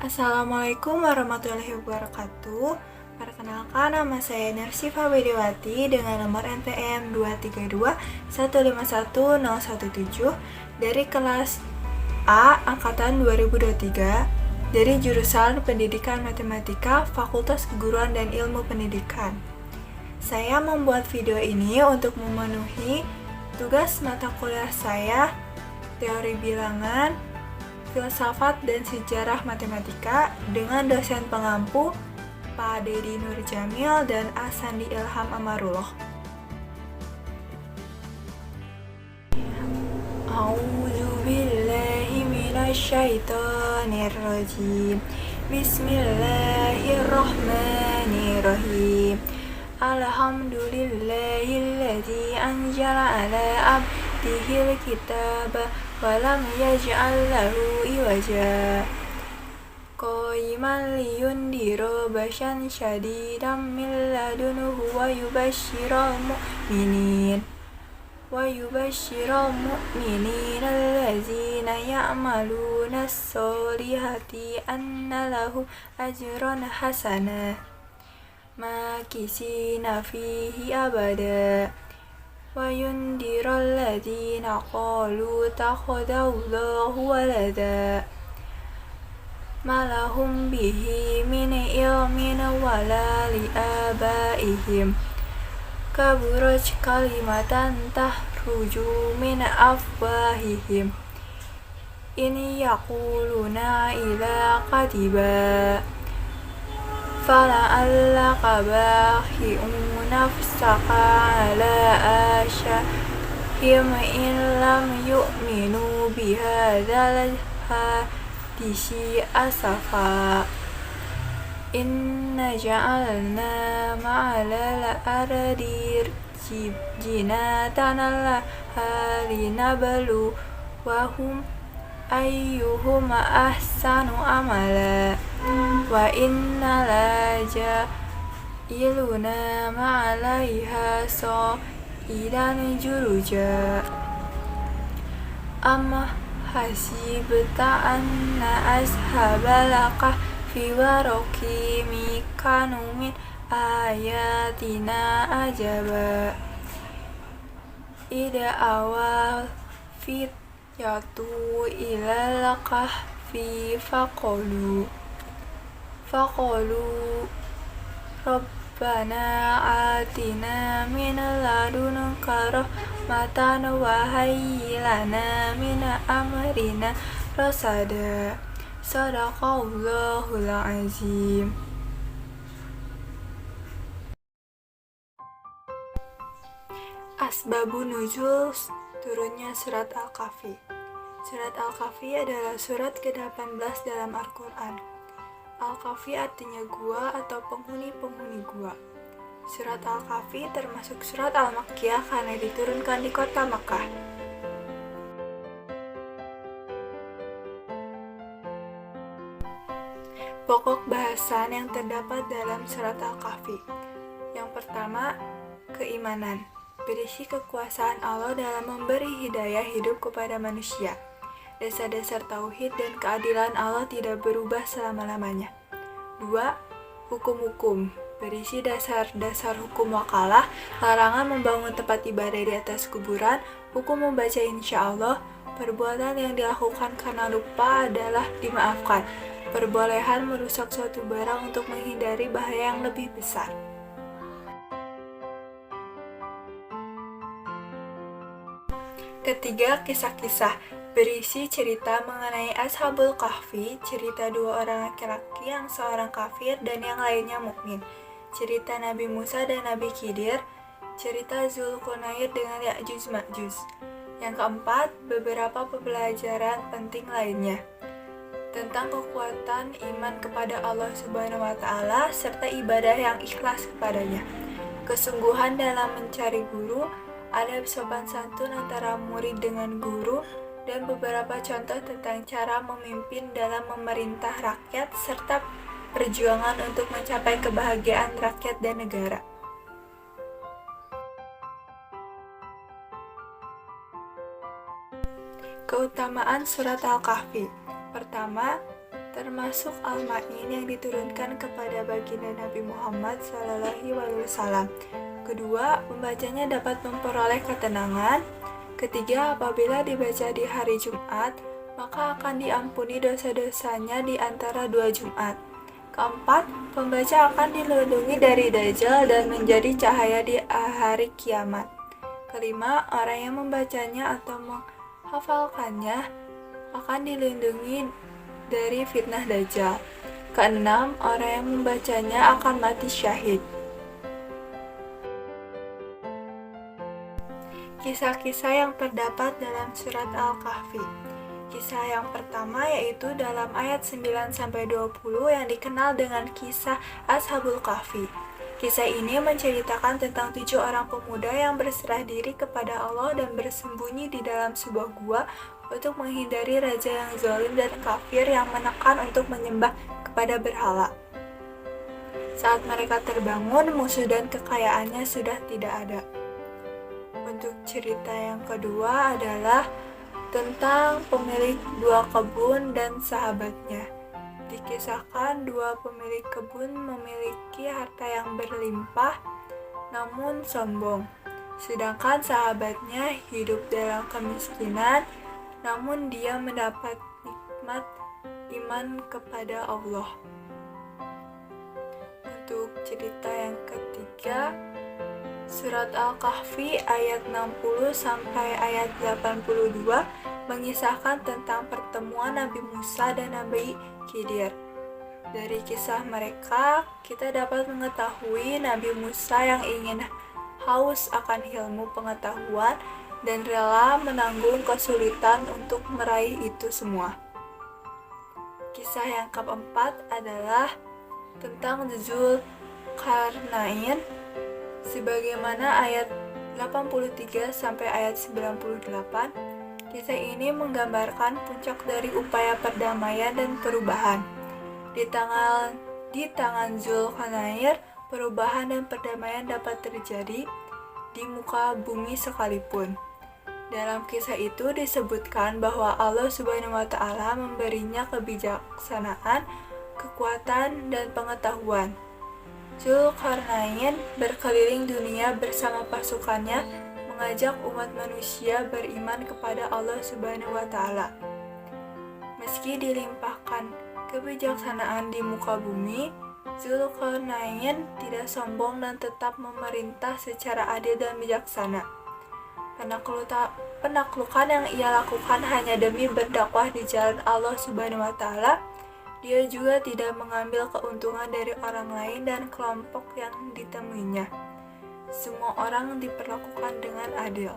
Assalamualaikum warahmatullahi wabarakatuh. Perkenalkan, nama saya Nersifa Widiwati dengan nomor NPM 232151017 dari kelas A Angkatan 2023 dari jurusan Pendidikan Matematika Fakultas Keguruan dan Ilmu Pendidikan. Saya membuat video ini untuk memenuhi tugas mata kuliah saya, teori bilangan, filsafat dan sejarah matematika dengan dosen pengampu Pak Dedi Nurjamil dan Asandi Ilham Amarullah. A'udzu billahi minasyaitonir rajim. Bismillahirrahmanirrahim. Alhamdulillahilladzi anzala ala abdihil kitaba walam yaj'al lahu iwaja qayiman liyundira basyan syadidan min ladunhu wa yubashshiral mu'minin allazina ya'maluna as-solihati anna lahum ajran hasanah makisina fihi abada wa yundiral ladzina qalu takhadallahu walada malahum bihi min ilmin wala li abaihim kaburat kalimatan tahruju min afwahihim in yaquluna ila qadiba fala'allaka bakhi'un nafsaka ala asyahim in lam yu'minu bihadzal hadisi asafa inna ja'alna ma'alal ardi jinatan laha linablu wahum ayyuhum ahsanu amala wa inna la ja'iluna ma'alaiha sa'idan juruja amma hasibta anna ashabal kahfi waraqimi kanu min ayatina ajaba ida awal yatu ilal kahfi faqalu Rabbana atina min ladunka rahmatan wa hayyi lana min amrina rasada. Shadaqallahul azim. Asbabun nuzul turunnya surat Al-Kahfi. Surat Al-Kahfi adalah surat ke-18 dalam Al-Quran. Al-Kahfi artinya gua atau penghuni-penghuni gua. Surat Al-Kahfi termasuk surat Al-Makkiyah karena diturunkan di kota Makkah. Pokok bahasan yang terdapat dalam surat Al-Kahfi. Yang pertama, keimanan. Berisi kekuasaan Allah dalam memberi hidayah hidup kepada manusia. Dasar-dasar tauhid dan keadilan Allah tidak berubah selama-lamanya. 2. Hukum-hukum. Berisi dasar-dasar hukum wakalah, larangan membangun tempat ibadah di atas kuburan, hukum membaca insya Allah, perbuatan yang dilakukan karena lupa adalah dimaafkan, perbolehan merusak suatu barang untuk menghindari bahaya yang lebih besar. Ketiga, kisah-kisah. Berisi cerita mengenai Ashabul Kahfi, cerita dua orang laki-laki yang seorang kafir dan yang lainnya mukmin. Cerita Nabi Musa dan Nabi Khidir, cerita Zulkarnain dengan Ya'juj Ma'juj. Yang keempat, beberapa pembelajaran penting lainnya tentang kekuatan iman kepada Allah Subhanahu wa Ta'ala serta ibadah yang ikhlas kepadanya. Kesungguhan dalam mencari guru, adab sopan santun antara murid dengan guru, dan beberapa contoh tentang cara memimpin dalam memerintah rakyat serta perjuangan untuk mencapai kebahagiaan rakyat dan negara. Keutamaan surat Al-Kahfi. Pertama, termasuk Al-Ma'in yang diturunkan kepada baginda Nabi Muhammad SAW. Kedua, pembacanya dapat memperoleh ketenangan. Ketiga, apabila dibaca di hari Jumat, maka akan diampuni dosa-dosanya di antara 2 Jumat. Keempat, pembaca akan dilindungi dari Dajjal dan menjadi cahaya di hari kiamat. Kelima, orang yang membacanya atau menghafalkannya akan dilindungi dari fitnah Dajjal. Keenam, orang yang membacanya akan mati syahid. Kisah-kisah yang terdapat dalam surat Al-Kahfi. Kisah yang pertama yaitu dalam ayat 9-20 yang dikenal dengan kisah Ashabul Kahfi. Kisah ini menceritakan tentang 7 orang pemuda yang berserah diri kepada Allah dan bersembunyi di dalam sebuah gua untuk menghindari raja yang zalim dan kafir yang menekan untuk menyembah kepada berhala. Saat mereka terbangun, musuh dan kekayaannya sudah tidak ada. Untuk cerita yang kedua adalah tentang pemilik 2 kebun dan sahabatnya. Dikisahkan 2 pemilik kebun memiliki harta yang berlimpah namun sombong. Sedangkan sahabatnya hidup dalam kemiskinan namun dia mendapat nikmat iman kepada Allah. Untuk cerita yang ketiga, Surat Al-Kahfi ayat 60 sampai ayat 82 mengisahkan tentang pertemuan Nabi Musa dan Nabi Khidir. Dari kisah mereka, kita dapat mengetahui Nabi Musa yang ingin haus akan ilmu pengetahuan dan rela menanggung kesulitan untuk meraih itu semua. Kisah yang keempat adalah tentang Dzulkarnain. Sebagaimana ayat 83 sampai ayat 98, kisah ini menggambarkan puncak dari upaya perdamaian dan perubahan. Di tangan Dzulkarnain, perubahan dan perdamaian dapat terjadi di muka bumi sekalipun. Dalam kisah itu disebutkan bahwa Allah Subhanahu wa Ta'ala memberinya kebijaksanaan, kekuatan, dan pengetahuan. Dzulkarnain berkeliling dunia bersama pasukannya mengajak umat manusia beriman kepada Allah Subhanahu wa Ta'ala. Meski dilimpahkan kebijaksanaan di muka bumi, Dzulkarnain tidak sombong dan tetap memerintah secara adil dan bijaksana. Penaklukan yang ia lakukan hanya demi berdakwah di jalan Allah Subhanahu wa Ta'ala. Dia juga tidak mengambil keuntungan dari orang lain dan kelompok yang ditemuinya. Semua orang diperlakukan dengan adil.